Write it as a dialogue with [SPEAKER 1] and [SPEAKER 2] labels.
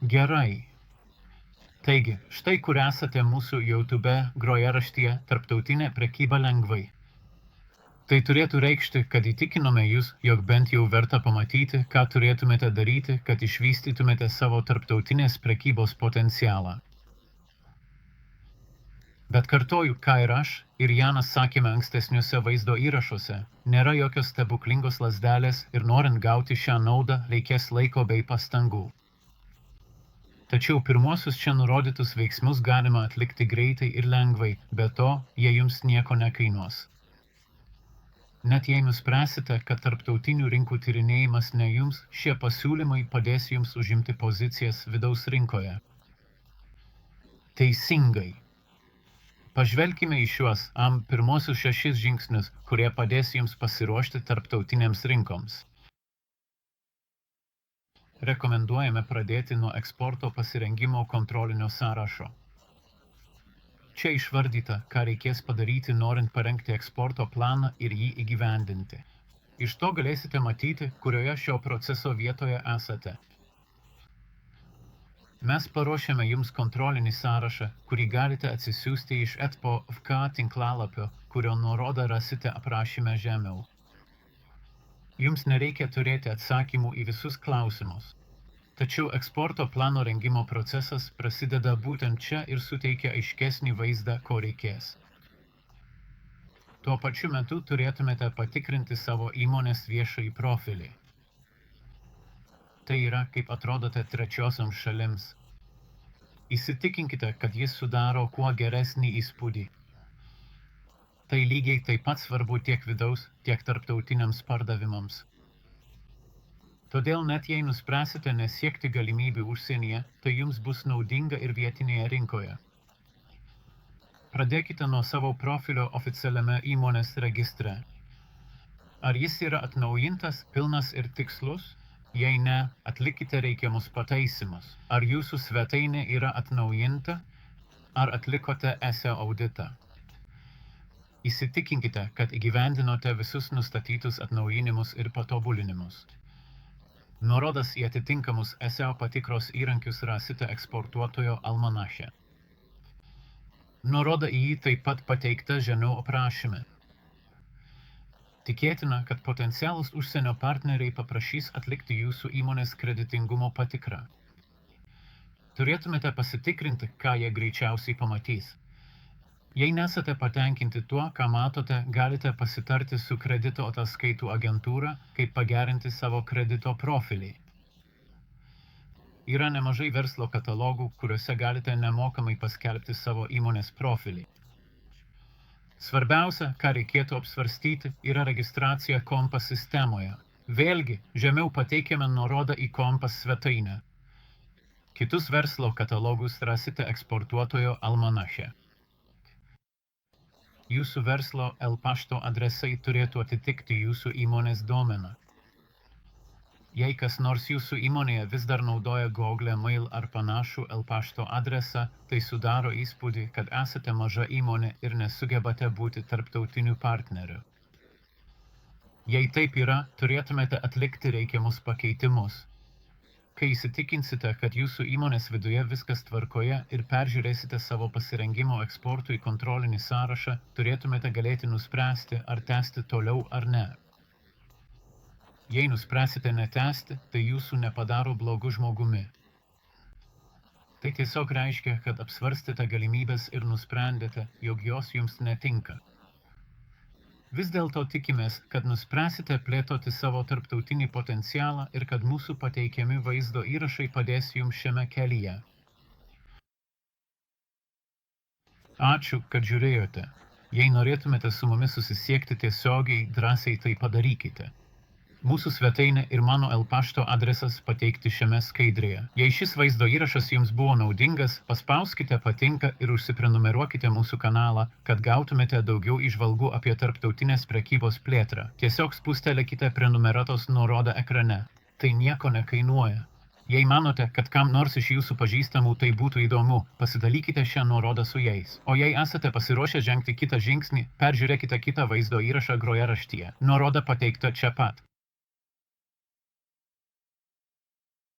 [SPEAKER 1] Gerai. Taigi, štai kur esate mūsų YouTube grojaraštyje Tarptautinė prekyba lengvai. Tai turėtų reikšti, kad įtikinome jūs, jog bent jau verta pamatyti, ką turėtumėte daryti, kad išvystytumėte savo tarptautinės prekybos potencialą. Bet kartoju, ką ir aš, ir Janas sakėme ankstesniuose vaizdo įrašuose, nėra jokios stebuklingos lazdelės ir norint gauti šią naudą, reikės laiko bei pastangų. Tačiau pirmuosius čia nurodytus veiksmus galima atlikti greitai ir lengvai, be to, jie jums nieko nekainuos. Net jei nuspręsite, kad tarptautinių rinkų tyrinėjimas ne jums, šie pasiūlymai padės jums užimti pozicijas vidaus rinkoje. Teisingai. Pažvelkime į šiuos pirmosius 6 žingsnius, kurie padės jums pasiruošti tarptautinėms rinkoms. Rekomenduojame pradėti nuo eksporto pasirengimo kontrolinio sąrašo. Čia išvardyta, ką reikės padaryti, norint parengti eksporto planą ir jį įgyvendinti. Iš to galėsite matyti, kurioje šio proceso vietoje esate. Mes paruošėme jums kontrolinį sąrašą, kurį galite atsisiųsti iš ETPO.FK tinklalapio, kurio nuorodą rasite aprašyme žemiau. Jums nereikia turėti atsakymų į visus klausimus. Tačiau eksporto plano rengimo procesas prasideda būtent čia ir suteikia aiškesnį vaizdą, ko reikės. Tuo pačiu metu turėtumėte patikrinti savo įmonės viešąjį profilį. Tai yra, kaip atrodote trečiosioms šalims. Įsitikinkite, kad jis sudaro kuo geresnį įspūdį. Tai lygiai taip pat svarbu tiek vidaus, tiek tarptautiniams pardavimams. Todėl net jei nuspręsite nesiekti galimybių užsienyje, tai jums bus naudinga ir vietinėje rinkoje. Pradėkite nuo savo profilio oficialiame įmonės registre. Ar jis yra atnaujintas, pilnas ir tikslus? Jei ne, atlikite reikiamus pataisymus. Ar jūsų svetainė yra atnaujinta? Ar atlikote SEO auditą? Įsitikinkite, kad įgyvendinote visus nustatytus atnaujinimus ir patobulinimus. Nuorodas į atitinkamus SEO patikros įrankius rasite eksportuotojo almanache. Nuoroda į jį taip pat pateikta žemiau aprašyme. Tikėtina, kad potencialūs užsienio partneriai paprašys atlikti jūsų įmonės kreditingumo patikrą. Turėtumėte pasitikrinti, ką jie greičiausiai pamatys. Jei nesate patenkinti tuo, ką matote, galite pasitarti su kredito ataskaitų agentūra, kaip pagerinti savo kredito profilį. Yra nemažai verslo katalogų, kuriuose galite nemokamai paskelbti savo įmonės profilį. Svarbiausia, ką reikėtų apsvarstyti, yra registracija Kompas sistemoje. Vėlgi, žemiau pateikiame nuorodą į Kompas svetainę. Kitus verslo katalogus rasite eksportuotojo almanache. Jūsų verslo pašto adresai turėtų atitikti jūsų įmonės domeną. Jei kas nors jūsų įmonėje vis dar naudoja Google Mail ar panašų pašto adresą, tai sudaro įspūdį, kad esate maža įmonė ir nesugebate būti tarptautiniu partneriu. Jei taip yra, turėtumėte atlikti reikiamus pakeitimus. Kai įsitikinsite, kad jūsų įmonės viduje viskas tvarkoje ir peržiūrėsite savo pasirengimo eksportui kontrolinį sąrašą, turėtumėte galėti nuspręsti, ar tęsti toliau ar ne. Jei nuspręsite netęsti, tai jūsų nepadaro blogu žmogumi. Tai tiesiog reiškia, kad apsvarstėte galimybės ir nusprendėte, jog jos jums netinka. Vis dėlto tikimės, kad nuspręsite plėtoti savo tarptautinį potencialą ir kad mūsų pateikiami vaizdo įrašai padės jums šiame kelyje. Ačiū, kad žiūrėjote. Jei norėtumėte su mumis susisiekti tiesiogiai, drąsiai tai padarykite. Mūsų svetainė ir mano pašto adresas pateikti šiame skaidrėje. Jei šis vaizdo įrašas jums buvo naudingas, paspauskite patinka ir užsiprenumeruokite mūsų kanalą, kad gautumėte daugiau įžvalgų apie tarptautinės prekybos plėtrą. Tiesiog spustelėkite prenumeratos nuorodą ekrane. Tai nieko nekainuoja. Jei manote, kad kam nors iš jūsų pažįstamų tai būtų įdomu, pasidalykite šią nuorodą su jais. O jei esate pasiruošę žengti kitą žingsnį, peržiūrėkite kitą vaizdo įrašą grojaraštyje. Nuoroda pateikta čia pat.